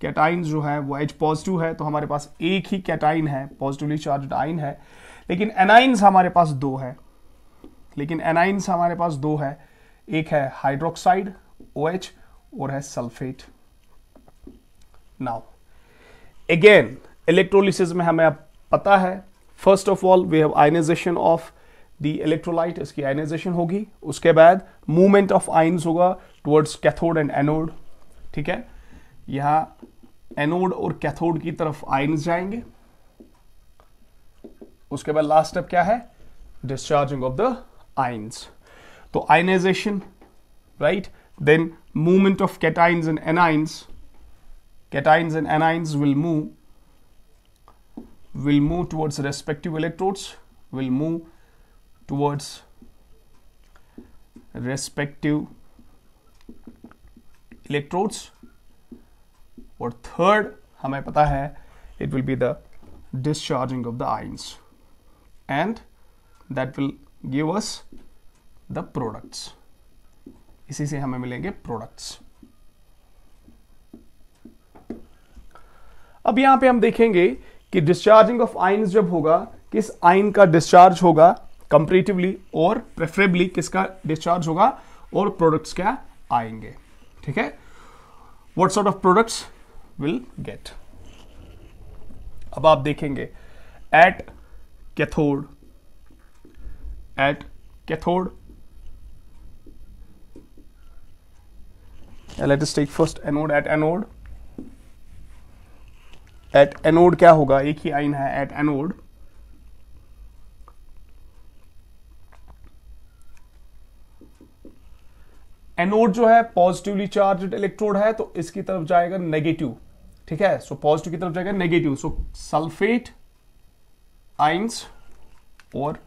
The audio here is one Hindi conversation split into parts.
कैटाइंस जो है वो H पॉजिटिव है, तो हमारे पास एक ही कैटाइन है, पॉजिटिवली चार्ज्ड आइन है। लेकिन एनाइंस हमारे पास दो है, एक है हाइड्रोक्साइड OH और है सल्फेट। नाउ अगेन इलेक्ट्रोलिसिस में हमें अब पता है, first of all we have ionisation of the electrolyte, इसकी आयनाइजेशन होगी, उसके बाद मूवमेंट ऑफ आइंस होगा टुवर्ड्स कैथोड एंड एनोड। ठीक है, यहां एनोड और कैथोड की तरफ आइंस जाएंगे, उसके बाद लास्ट स्टेप क्या है, डिस्चार्जिंग ऑफ द आइंस। तो ionisation, right, then movement of cations and anions, cations and anions will move towards respective electrodes, और थर्ड हमें पता है it will be the discharging of the ions and that will give us the products, इसी से हमें मिलेंगे प्रोडक्ट्स। अब यहां पे हम देखेंगे कि डिस्चार्जिंग ऑफ आयंस जब होगा, किस आयन का डिस्चार्ज होगा कंपैरेटिवली, और प्रेफरेबली किसका डिस्चार्ज होगा, और प्रोडक्ट्स क्या आएंगे। ठीक है, what sort of products will get. अब आप देखेंगे at cathode, let us take first anode. At anode क्या होगा, एक ही आयन है एट एनोड, एनोड जो है पॉजिटिवली चार्ज्ड इलेक्ट्रोड है, तो इसकी तरफ जाएगा नेगेटिव। ठीक है, सो पॉजिटिव की तरफ जाएगा नेगेटिव, सो सल्फेट आइंस और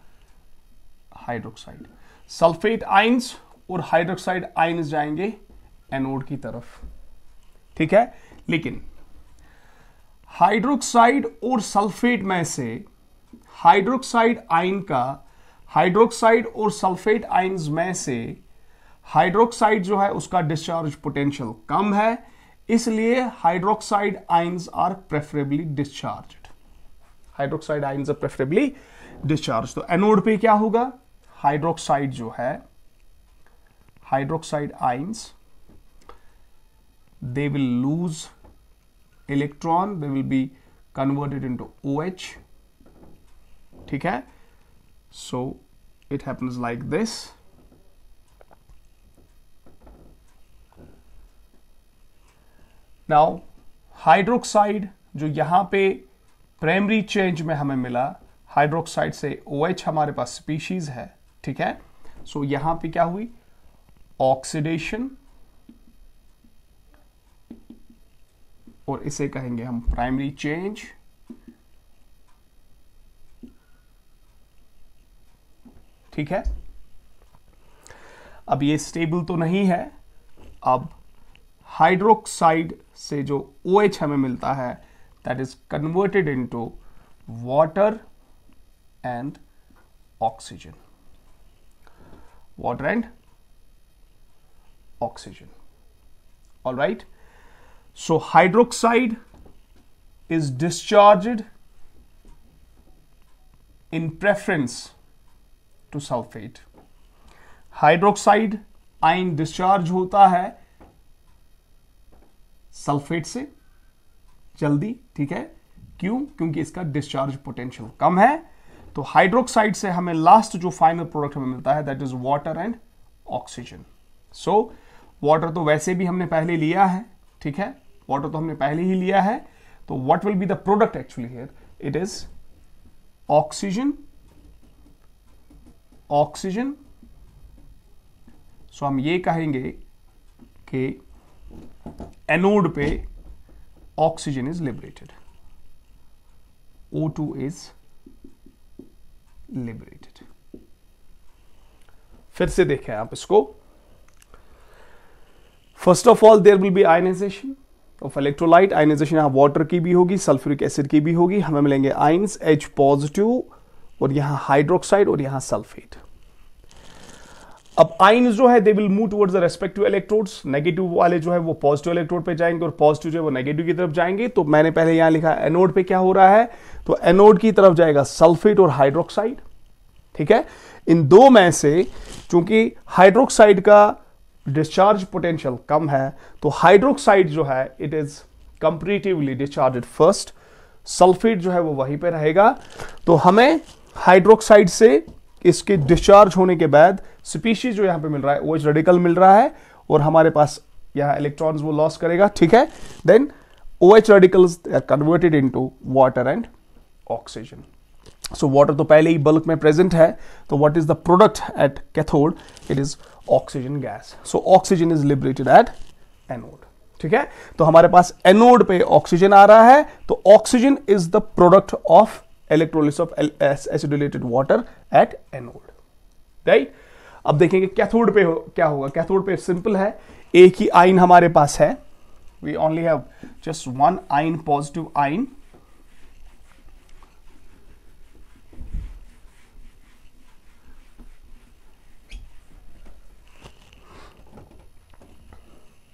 हाइड्रोक्साइड, सल्फेट आइंस और हाइड्रोक्साइड आइंस जाएंगे एनोड की तरफ। ठीक है, लेकिन हाइड्रोक्साइड और सल्फेट में से हाइड्रोक्साइड आयन का, हाइड्रोक्साइड और सल्फेट आयंस में से हाइड्रोक्साइड जो है उसका डिस्चार्ज पोटेंशियल कम है, इसलिए hydroxide ions are preferably discharged. तो एनोड पे क्या होगा, हाइड्रोक्साइड जो है, hydroxide ions they will lose electron, they will be converted into OH. ठीक है, so it happens like this. Now hydroxide जो यहां पे प्राइमरी चेंज में हमें मिला, हाइड्रोक्साइड से OH हमारे पास स्पीशीज है। ठीक है, सो यहां पे क्या हुई, ऑक्सीडेशन, और इसे कहेंगे हम प्राइमरी चेंज। ठीक है, अब ये स्टेबल तो नहीं है, अब हाइड्रोक्साइड से जो OH हमें मिलता है that is converted into water and oxygen, all right. So hydroxide is discharged in preference to sulfate. Hydroxide ion discharge होता है सल्फेट से जल्दी। ठीक है, क्यों, क्योंकि इसका डिस्चार्ज पोटेंशियल कम है। तो हाइड्रोक्साइड से हमें लास्ट जो फाइनल प्रोडक्ट हमें मिलता है that is water and oxygen. So water तो वैसे भी हमने पहले लिया है। ठीक है, वाटर तो हमने पहले ही लिया है, तो what will be the product actually here, it is oxygen. So हम ये कहेंगे कि एनोड पे oxygen is liberated, O2 is liberated. फिर से देखें आप इसको, first of all there will be ionization of electrolyte. Ionization यहां वाटर की भी होगी, सल्फ्यूरिक एसिड की भी होगी, हमें मिलेंगे आइंस H पॉजिटिव, और यहां हाइड्रोक्साइड और यहां सल्फेट। अब आइन्स जो है they will move towards the respective electrodes, negative वाले जो है वो पॉजिटिव इलेक्ट्रोड पे जाएंगे और पॉजिटिव जो है वो नेगेटिव की तरफ जाएंगे। तो मैंने पहले यहां लिखा एनोड पे क्या हो रहा है, तो एनोड की तरफ जाएगा सल्फेट और हाइड्रोक्साइड, ठीक है। इन दो में से चूंकि हाइड्रोक्साइड का डिस्चार्ज पोटेंशियल कम है तो हाइड्रोक्साइड जो है it is comparatively discharged first, sulphate जो है वो वहीं पे रहेगा। तो हमें हाइड्रोक्साइड से इसके डिस्चार्ज होने के बाद स्पीशीज जो यहां पे मिल रहा है OH रेडिकल मिल रहा है और हमारे पास यहां इलेक्ट्रॉन्स वो लॉस करेगा, ठीक है। Then OH radicals are converted into water and oxygen. So water तो पहले ही बल्क में प्रेजेंट है, तो what is the product at cathode, it is oxygen gas. So oxygen is liberated at anode, ठीक है। तो हमारे पास एनोड पे ऑक्सीजन आ रहा है, तो oxygen is the product of electrolysis of acidulated water at anode, right. अब देखेंगे कैथोड पे क्या होगा। कैथोड पे सिंपल है, एक ही आयन हमारे पास है, we only have just one ion, positive ion.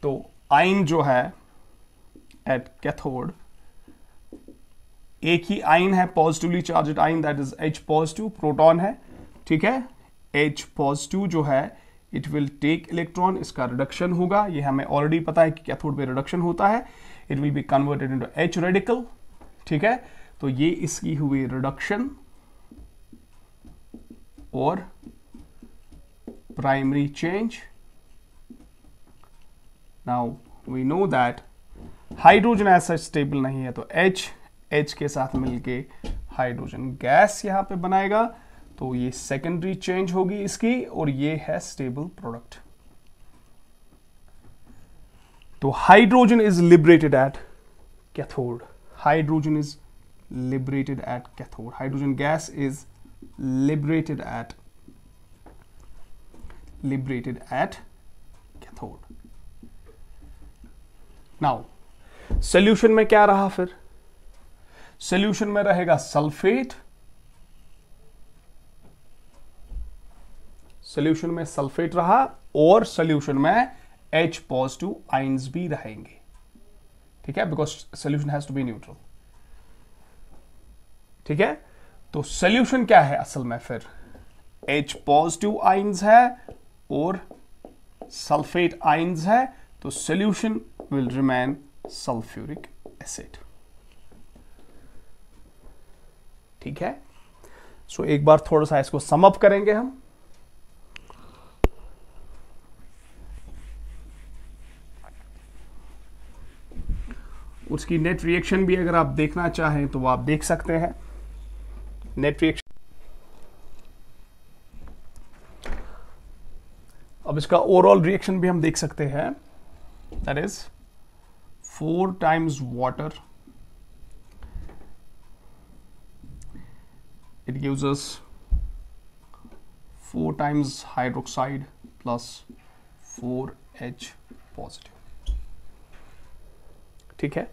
तो आयन जो है एट कैथोड, एक ही आयन है, positively charged ion, that is H positive, proton है, ठीक है। H पॉजिटिव जो है इट विल टेक इलेक्ट्रॉन, इसका रिडक्शन होगा, ये हमें ऑलरेडी पता है कि कैथोड पे रिडक्शन होता है, it will be converted into H radical, ठीक है। तो ये इसकी हुई रिडक्शन और primary change. Now we know that hydrogen ऐसा स्टेबल नहीं है, तो H के साथ मिलके हाइड्रोजन गैस यहां पे बनाएगा, तो ये सेकेंडरी चेंज होगी इसकी, और ये है स्टेबल प्रोडक्ट। तो hydrogen is liberated at cathode, hydrogen is liberated at cathode, hydrogen gas is liberated at cathode. Now solution में क्या रहा, फिर सॉल्यूशन में रहेगा सल्फेट, सॉल्यूशन में सल्फेट रहा और सॉल्यूशन में H पॉजिटिव आयंस भी रहेंगे, ठीक है, because solution has to be neutral, ठीक है। तो सॉल्यूशन क्या है असल में, फिर H पॉजिटिव आयंस है और सल्फेट आयंस है, तो solution will remain sulphuric acid, ठीक है। सो एक बार थोड़ा सा इसको सम अप करेंगे हम। उसकी नेट रिएक्शन भी अगर आप देखना चाहें तो आप देख सकते हैं, नेट रिएक्शन। अब इसका ओवरऑल रिएक्शन भी हम देख सकते हैं, that is 4 times water, it gives us 4 times hydroxide plus 4H positive, ठीक है।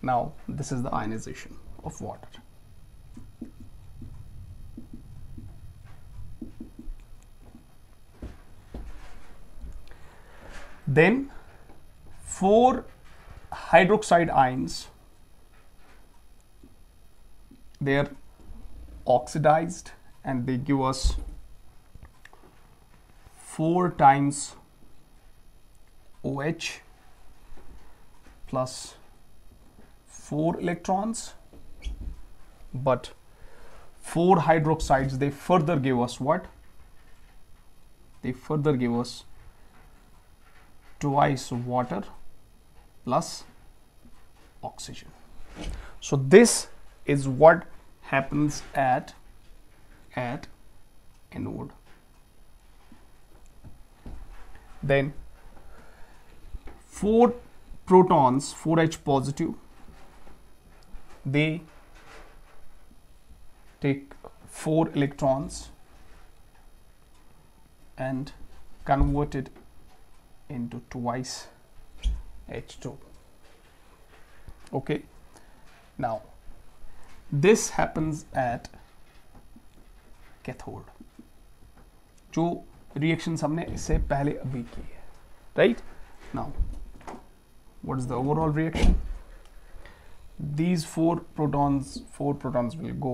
Now this is the ionization of water. Then 4 hydroxide ions, they are oxidized and they give us 4 times OH plus 4 electrons, but 4 hydroxides, they further give us what? They further give us twice water plus oxygen. So this is what happens at anode. Then 4 protons, 4H positive, they take 4 electrons and convert it into twice H2. Okay, now this happens at cathode. जो रिएक्शन हमने इससे पहले अभी की है, right? Now what is the overall reaction? These four protons will go,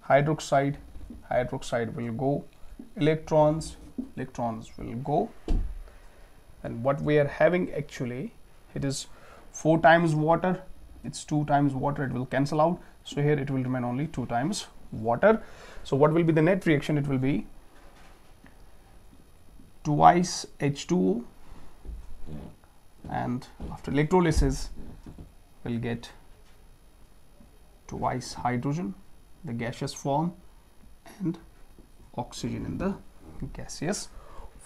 hydroxide will go, electrons will go, and what we are having actually, it is 4 times water, it's 2 times water, it will cancel out, so here it will remain only 2 times water. So what will be the net reaction? It will be twice H2O, and after electrolysis we'll get twice hydrogen, the gaseous form, and oxygen in the gaseous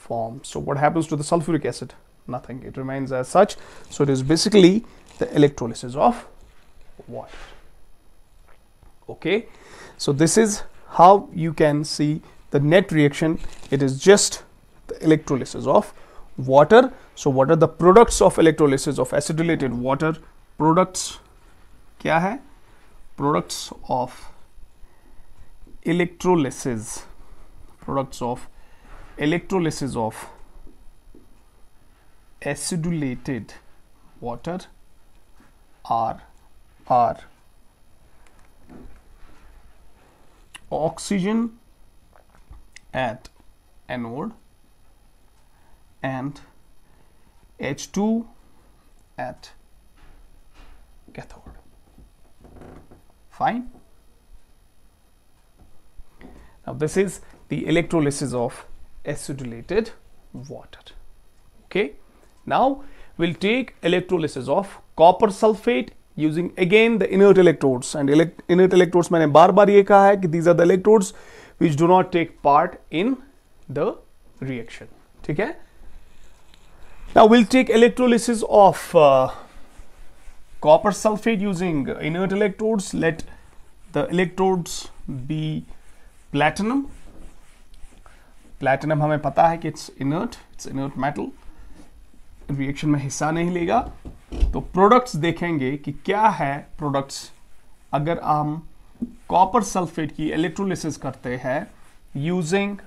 form. So what happens to the sulfuric acid? Nothing, it remains as such. So it is basically the electrolysis of water. Okay, so this is how you can see the net reaction. It is just the electrolysis of water. So what are the products of electrolysis of acidylated water? Products क्या है? Products of electrolysis of acidulated water are oxygen at anode and H2 at cathode. Fine. Now this is the electrolysis of acidulated water. Okay. Now we'll take electrolysis of copper sulfate using again the inert electrodes, and inert electrodes मैंने बार बार ये कहा है कि these are the electrodes which do not take part in the reaction. ठीक है. Now we'll take electrolysis of copper sulfate using inert electrodes. Let the electrodes be platinum. Platinum हमें पता है कि it's inert metal, रिएक्शन में हिस्सा नहीं लेगा. तो प्रोडक्ट्स देखेंगे कि क्या है प्रोडक्ट्स अगर हम कॉपर सल्फेट की इलेक्ट्रोलिसिस करते हैं using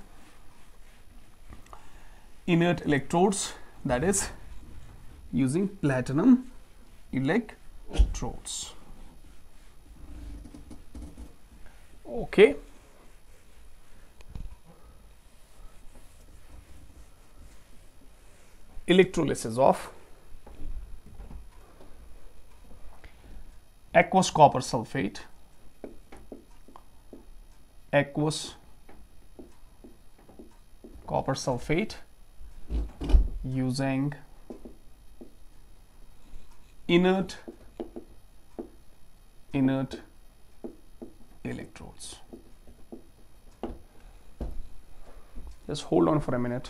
inert electrodes, that is using platinum electrodes. Okay. Electrolysis of aqueous copper sulfate, using inert electrodes. Just hold on for a minute.